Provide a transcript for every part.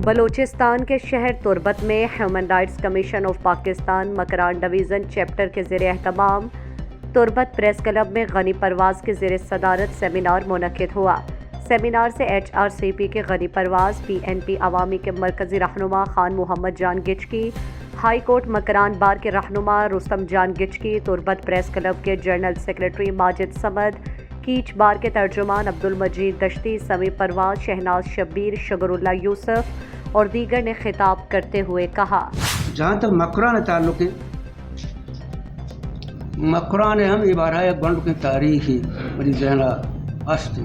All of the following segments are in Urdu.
بلوچستان کے شہر تربت میں human rights commission of Pakistan Makran division chapter کے زیر اہتمام تربت پریس کلب میں غنی پرواز کے زیر صدارت سیمینار منعقد ہوا۔ سیمینار سے HRCP کے غنی پرواز، PNP عوامی کے مرکزی رہنما خان محمد جان گچکی، ہائی کورٹ مکران بار کے رہنما رستم جان گچکی، تربت پریس کلب کے general secretary Majid Samad, catch بار کے ترجمان عبد المجید دشتی، سمیع پرواز، شہناز شبیر، شگر اللہ یوسف اور دیگر نے خطاب کرتے ہوئے کہا، جہاں تک مکران تعلق ہے، مکران ہم عبارہ گنڈ کی تاریخی بڑی ذہنہ است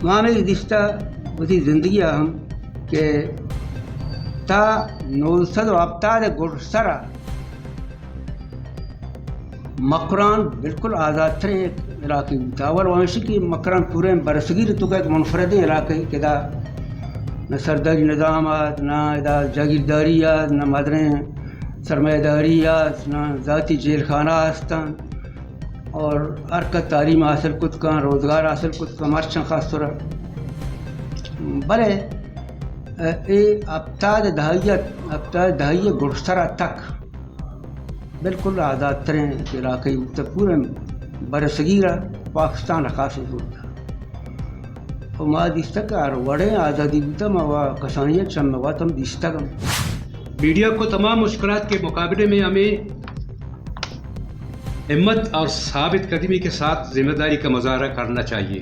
وہاں میں دشتہ وزی زندگی ہم کہ تا 970 گرسرا مکران بالکل آزاد ترین علاقے تھا اور وہاں کی مکران پورے برصغیر تو کا ایک منفرد علاقے کہ دا نہ سرداری نظامات، نہ جاگیرداریات، نہ مدریں سرمایہ داریات، نہ ذاتی جیل خانہ ہستان اور حرکت تعلیم حاصل کت کا روزگار حاصل کت کا مرچن خاص طور بلے اے ابتاد دہائیہ گرسرا تک بالکل آزاد ترین علاقے تک پورے برصغیر پاکستان خاص ہوتا اور ما دستک اور وڑے آزادی ہوتا ما کسانیت شمواتم دستکم۔ میڈیا کو تمام مشکلات کے مقابلے میں ہمیں ہمت اور ثابت قدمی کے ساتھ ذمہ داری کا مظاہرہ کرنا چاہیے،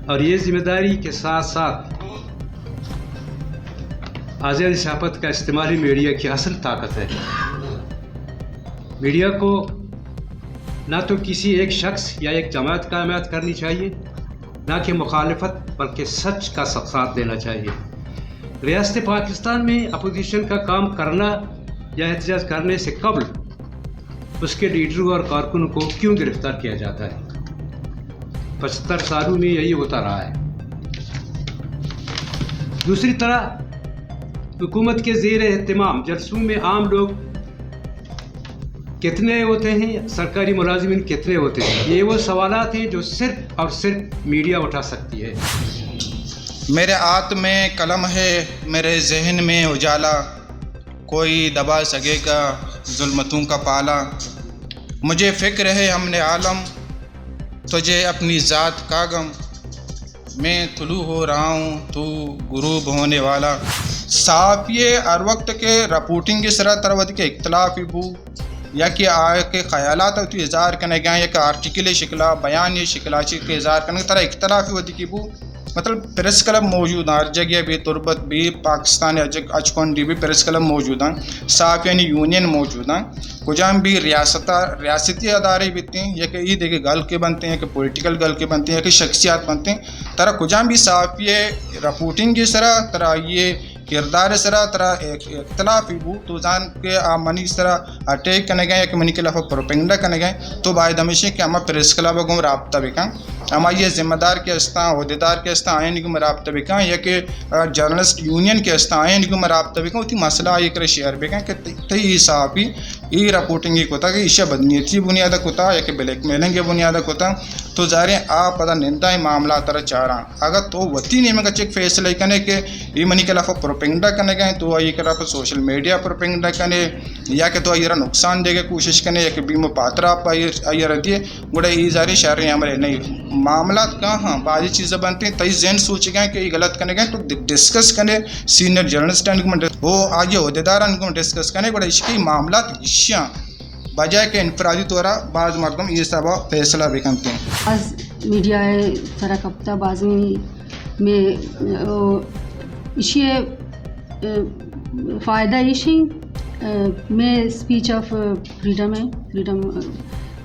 اور یہ ذمہ داری کے ساتھ ساتھ آزادی صحافت کا استعمال ہی میڈیا کی اصل طاقت ہے۔ میڈیا کو نہ تو کسی ایک شخص یا ایک جماعت کا حمایت کرنی چاہیے، نہ کہ مخالفت بلکہ سچ کا ساتھ دینا چاہیے۔ ریاست پاکستان میں اپوزیشن کا کام کرنا یا احتجاج کرنے سے قبل اس کے لیڈروں اور کارکنوں کو کیوں گرفتار کیا جاتا ہے؟ 75 سالوں میں یہی ہوتا رہا ہے۔ دوسری طرح حکومت کے زیر اہتمام جلسوں میں عام لوگ کتنے ہوتے ہیں، سرکاری ملازمین کتنے ہوتے ہیں، یہ وہ سوالات ہیں جو صرف اور صرف میڈیا اٹھا سکتی ہے۔ میرے ہاتھ میں قلم ہے، میرے ذہن میں اجالا، کوئی دبا سکے گا ظلمتوں کا پالا۔ مجھے فکر ہے ہم نے عالم، تجھے اپنی ذات کا غم، میں طلوع ہو رہا ہوں تو غروب ہونے والا۔ صاف یہ ہر وقت کے رپورٹنگ کی سرح تروت کے اختلافی بو یا کہ آئے کے خیالات تو اظہار کرنے گئے یا کہ آرٹیکل شکلا بیان شکلا کے اظہار کرنے طرح اختلافی ہوتی کی بو مطلب پریس کلب موجود ہیں ہر جگہ بھی، تربت بھی، پاکستان اچکونڈی بھی پریس کلب موجود ہیں، صاف یعنی یونین موجود ہیں، کجام بھی ریاستی ادارے بھی ہیں یا کہ یہ دیکھے گل کے بنتے ہیں کہ پولیٹیکل گل کے بنتے ہیں کہ شخصیات بنتے ہیں طرح کجام بھی صاف یہ رپورٹنگ کی طرح طرح یہ کردار سرا طرح اختلافی بو تو جان کے منی اس طرح اٹیک کرنے گئے یا کہ منی کے خلاف پروپیگنڈا کرنے گئے تو باعث ہمیشہ کہ ہم پریس کلب کو رابطہ بکاں، ہم یہ ذمہ دار کے استاں عہدیدار کے استاں آئین کو رابطہ بکاں یا کہ جرنلسٹ یونین کے استاں آئین کو رابطہ بکاں اتی مسئلہ یہ کرے شیئر بکاں کہ تی صحافی یہ رپورٹنگ ہی کوتا کہ ایشا بدنیتی بنیادہ کوتا یا کہ بلیک میلنگ کے بنیادہ کوتا تو ظاہر آپ پتہ نندا معاملہ طرح چاہ رہا اگر تو وتی نہیں میں چیک فیصلہ کرنے کہ یہ منی کے خلاف پروپیگنڈا کرنے گئے تو یہ خلاف سوشل میڈیا پروپیگنڈا کرنے یا کہ تو یہ نقصان دے کے کوشش کرنے یا کہ بیمو پاترا آپ یہ ردیے گوڑے یہ ظاہر شہر ہمارے نہیں معاملات کہاں بعض چیزیں بنتی ہیں تئی ذہن سوچ گئے کہ یہ غلط کرنے گئے تو ڈسکس کرنے سینئر جرنلسٹ وہ آج عہدیدار کو ڈسکس کرنے بڑے اس کی معاملات اشیاء بجائے کہ انفرادی طورا بعض مردم یہ سب فیصلہ بھی کرتے ہیں۔ بعض میڈیا سرا کپتا بعضی میں اسی فائدہ اسی میں اسپیچ آف فریڈم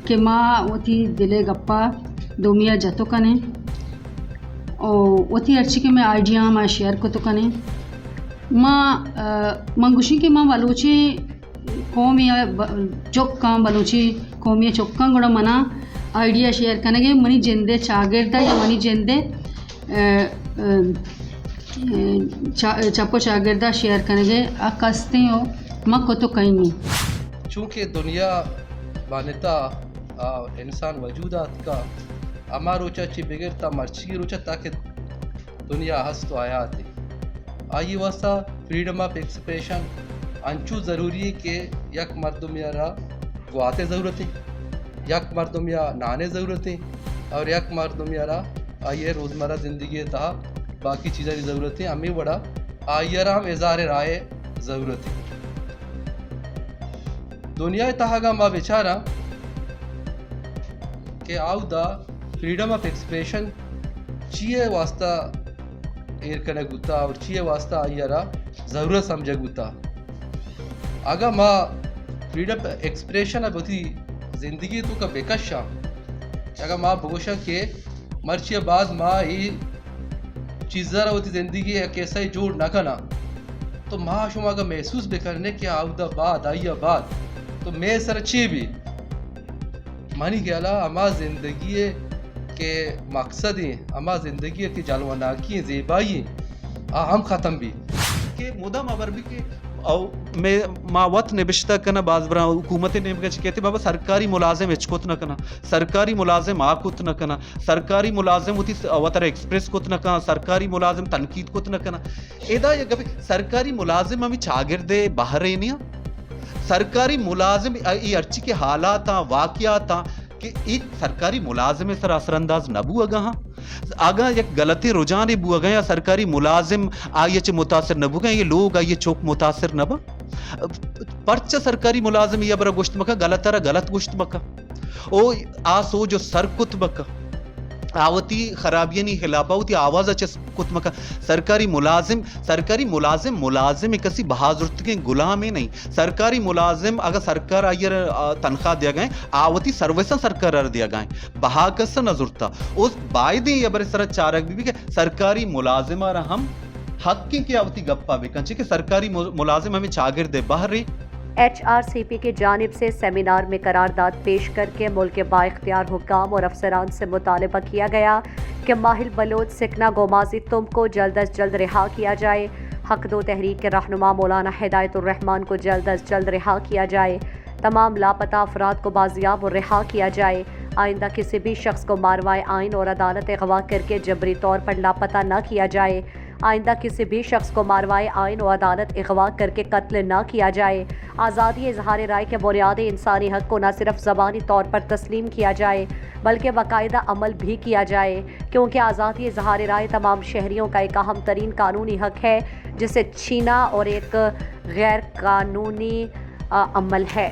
کہ ماں وتی دلے گپا دومیا جتو کنے اور وتی ارچی کے میں آئیڈیا ماں شیئر کو تو کنے ماں منگوشی کے ماں بلوچی قومی چوک کام بلوچی قومی چوکاں گوڑا منا آئیڈیا شیئر کرنے گے منی جندے چاگردہ یا منی جندے چپو چاگردہ شیئر کرنے گے کستے ہو ماں کو تو کہیں نہیں چونکہ دنیا بانتا انسان وجودات کا اما روچا چی بگرتا مرچی روچا تاکہ دنیا ہست و آیات آئی واسطہ فریڈم آف ایکسپریشن انچو ضروری کہ یک مردم یا گواتے ضرورتیں، یک مردم یا نانے ضرورتیں، اور یک مردم یا آئیے روزمرہ زندگی تھا باقی چیزیں ضرورتیں ہمیں بڑا آئیے رام اظہار رائے ضرورتیں دنیا تہاگا ما بیچارہ کہ آؤ دا فریڈم آف ایکسپریشن چیئے واسطہ ایر کنے گتا اور چیئے واسطہ آئیے را ضرورت سمجھے گتا اگر ما فریڈم ایکسپریشن اب ہوتی زندگی تو کا بیکشا اگر ما بگوشا کہ مرچی بعد ما ہی چیزیں ہوتی زندگی کیسا ہی جوڑ نہ کرنا تو ما شما کا محسوس بھی کرنے کہ آؤدہ بعد آئیے بعد تو میں سر اچھی بھی مانی گیلا اما زندگی کے مقصد ہیں اما زندگی کی جالواناکی زیبائی ہم ختم بھی کہ مدام ابر بھی کہ او میں ماوت نبشتہ کنا بعض برا حکومت نے کہتے بابا سرکاری ملازم اچکوت نہ کنا سرکاری ملازم آکوت نہ کنا سرکاری ملازم ہوتی وطر ایکسپریس کوت نہ کنا سرکاری ملازم تنقید کوت نہ کنا ایدا یہ گبی سرکاری ملازم ہمیں چاگردے باہر رہنیا سرکاری ملازم یہ ارچی کے حالات واقعات کہ ایک سرکاری ملازم سر اثر انداز نہ بو اگا ہاں آگا یک غلطی رجحان بو اگا یا سرکاری ملازم آئیے چھ متاثر نہ بو گا یہ لوگ آئیے چوک متاثر نہ با پرچہ سرکاری ملازم یہ برا گوشت مکا غلط رہا غلط گوشت مکا او آسو جو سرکت مکا آوتی خرابی نہیں خلابہ ہوتی آواز اچھا کت مکا سرکاری ملازم کسی بہادرت کے غلام ہی نہیں سرکاری ملازم اگر سرکار آئیر تنخواہ دیا گئے آوتی سروسن سرکار دیا گئے بہا کس نظرتا اس باعدیں یہ برے سرت چارک بھی کہ سرکاری ملازم آرہا ہم حق کی آوتی گپا بھی کنچے کہ سرکاری ملازم ہمیں چاگردے باہر رہی HRCP کی جانب سے سیمینار میں قرارداد پیش کر کے ملک کے بااختیار حکام اور افسران سے مطالبہ کیا گیا کہ ماہل بلوچ سکنا گومازی تم کو جلد از جلد رہا کیا جائے حق دو تحریک کے رہنما مولانا ہدایت الرحمان کو جلد از جلد رہا کیا جائے تمام لاپتہ افراد کو بازیاب اور رہا کیا جائے آئندہ کسی بھی شخص کو ماروائے آئین اور عدالت اغوا کر کے جبری طور پر لاپتہ نہ کیا جائے آئندہ کسی بھی شخص کو ماروائے آئین و عدالت اغوا کر کے قتل نہ کیا جائے آزادی اظہار رائے کے بنیادی انسانی حق کو نہ صرف زبانی طور پر تسلیم کیا جائے بلکہ باقاعدہ عمل بھی کیا جائے کیونکہ آزادی اظہار رائے تمام شہریوں کا ایک اہم ترین قانونی حق ہے جسے چھینا اور ایک غیر قانونی عمل ہے